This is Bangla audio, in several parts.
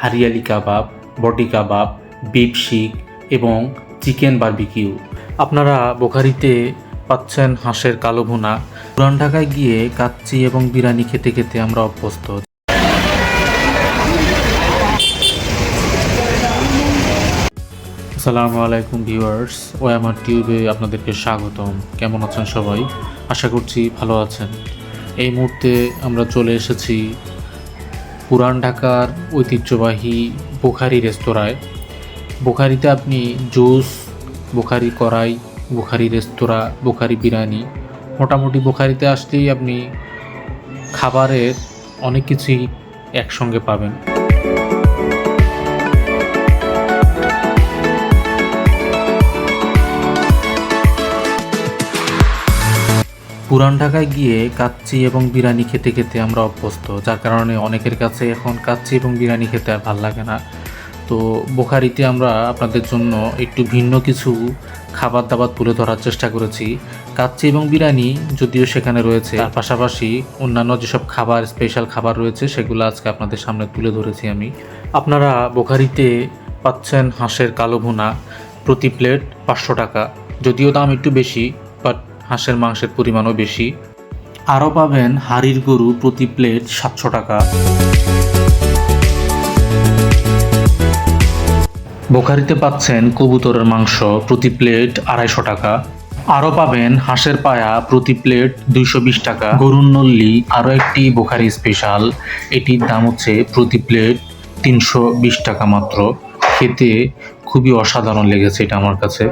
হারিয়ালি কাবাব, বটি কাবাব, বিফ শিক এবং চিকেন বারবিকিউ। আপনারা বোখারিতে পাচ্ছেন হাঁসের কালো ভুনা। পুরান ঢাকায় গিয়ে কাচ্চি এবং বিরিয়ানি খেতে খেতে আমরা অভ্যস্ত। আসসালামু আলাইকুম ভিউয়ার্স, আমার টিউবে আপনাদেরকে স্বাগতম। কেমন আছেন সবাই? আশা করছি ভালো আছেন। এই মুহূর্তে আমরা চলে এসেছি পুরান ঢাকার ঐতিহ্যবাহী বোখারি রেস্তোরাঁয়। বোখারিতে আপনি জুস, বোখারি কড়াই, বোখারি রেস্তোরাঁ, বোখারি বিরিয়ানি, মোটামুটি বোখারিতে আসলেই আপনি খাবারের অনেক কিছুই একসঙ্গে পাবেন। পুরান ঢাকায় গিয়ে কাচ্চি এবং বিরিয়ানি খেতে খেতে আমরা অভ্যস্ত, যার কারণে অনেকের কাছে এখন কাচ্চি এবং বিরিয়ানি খেতে আর ভাল লাগে না। তো বোখারিতে আমরা আপনাদের জন্য একটু ভিন্ন কিছু খাবার দাবার তুলে ধরার চেষ্টা করেছি। কাচ্চি এবং বিরিয়ানি যদিও সেখানে রয়েছে, তার পাশাপাশি অন্যান্য যেসব খাবার, স্পেশাল খাবার রয়েছে সেগুলো আজকে আপনাদের সামনে তুলে ধরেছি আমি। আপনারা বোখারিতে পাচ্ছেন হাঁসের কালো ভুনা, প্রতি প্লেট 500 টাকা। যদিও দাম একটু বেশি, বাট হাঁসের মাংসের পরিমাণও বেশি। আরও পাবেন হাড়ির গরু, প্রতি প্লেট 700 টাকা। বোখারিতে পাচ্ছেন কবুতরের মাংস, প্রতি প্লেট 250 টাকা। আরও পাবেন হাঁসের পায়া, প্রতি প্লেট 220 টাকা। গরুর নল্লি আরও একটি বোখারি স্পেশাল, এটির দাম হচ্ছে প্রতি প্লেট 320 টাকা মাত্র। খেতে খুবই অসাধারণ লেগেছে এটা আমার কাছে।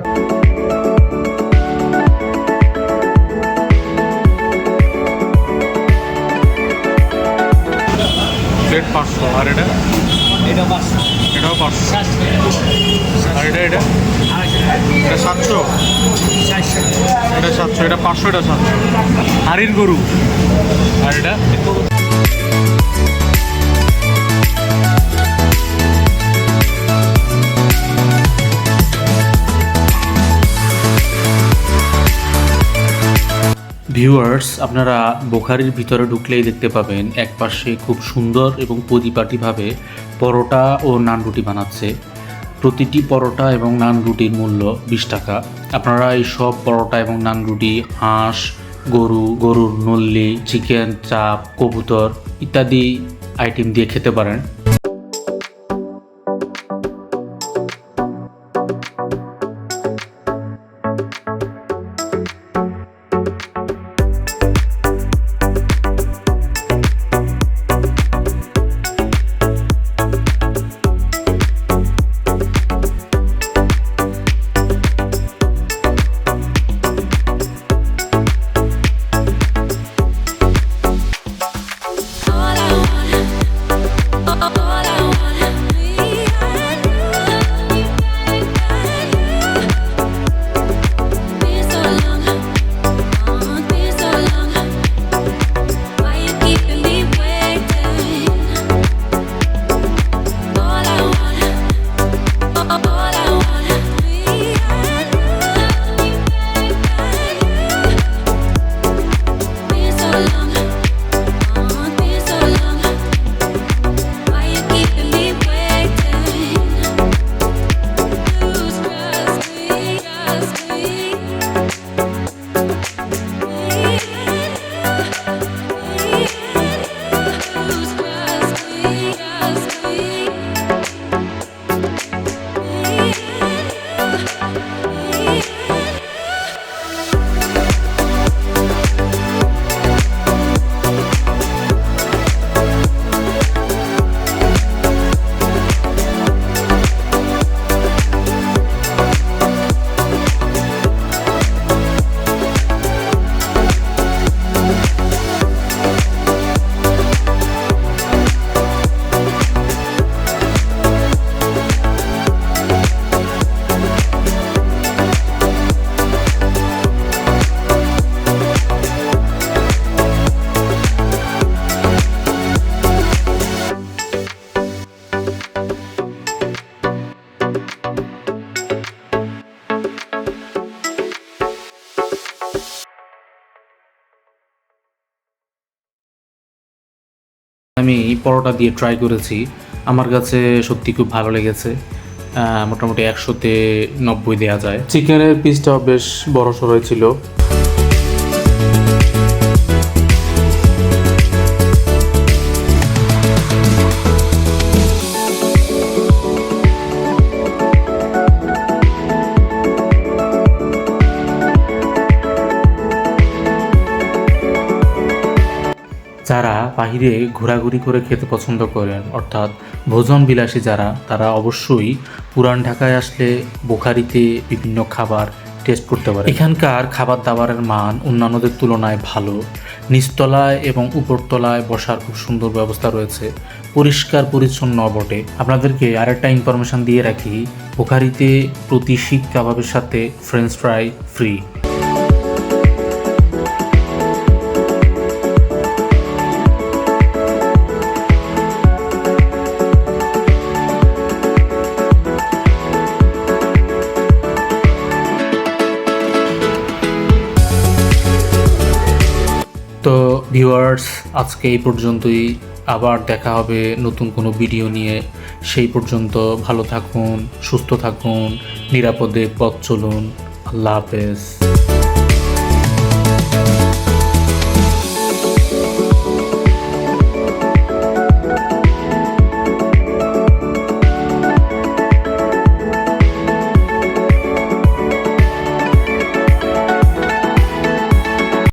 প্লেট 500। আর এটা এটা 500, এটাও 500। আর এটা 700, 400, এটা 700, এটা 500, এটা 700। হাড়ির গরু। আর এটা ভিউয়ার্স, আপনারা বোখারির ভিতরে ঢুকলেই দেখতে পাবেন একপাশে খুব সুন্দর এবং পরিপাটিভাবে পরোটা ও নান রুটি বানাচ্ছে। প্রতিটি পরোটা এবং নান রুটির মূল্য 20 টাকা। আপনারা এই সব পরোটা এবং নান রুটি হাঁস, গরুর নল্লি, চিকেন, চাপ, কবুতর ইত্যাদি আইটেম দিয়ে খেতে পারেন। আমি পরোটা দিয়ে ট্রাই করেছি। আমার কাছে সত্যি খুব ভালো লেগেছে। মোটামুটি 100-তে 90 দেওয়া যায়। চিকেনের পিসটাও বেশ বড় সড়ো ছিল। যারা বাহিরে ঘোরাঘুরি করে খেতে পছন্দ করেন, অর্থাৎ ভোজন বিলাসী যারা, তারা অবশ্যই পুরান ঢাকায় আসলে বোখারিতে বিভিন্ন খাবার টেস্ট করতে পারে। এখানকার খাবার দাবারের মান অন্যান্যদের তুলনায় ভালো। নিচতলায় এবং উপরতলায় বসার খুব সুন্দর ব্যবস্থা রয়েছে, পরিষ্কার পরিচ্ছন্ন বটে। আপনাদেরকে আরেকটা ইনফরমেশন দিয়ে রাখি, বোখারিতে প্রতি শিক কাবাবের সাথে ফ্রেঞ্চ ফ্রাই ফ্রি। তো ভিউয়ার্স, আজকে এই পর্যন্তই। আবার দেখা হবে নতুন কোনো ভিডিও নিয়ে। সেই পর্যন্ত ভালো থাকুন, সুস্থ থাকুন, নিরাপদে পথ চলুন। আল্লাহ হাফেজ।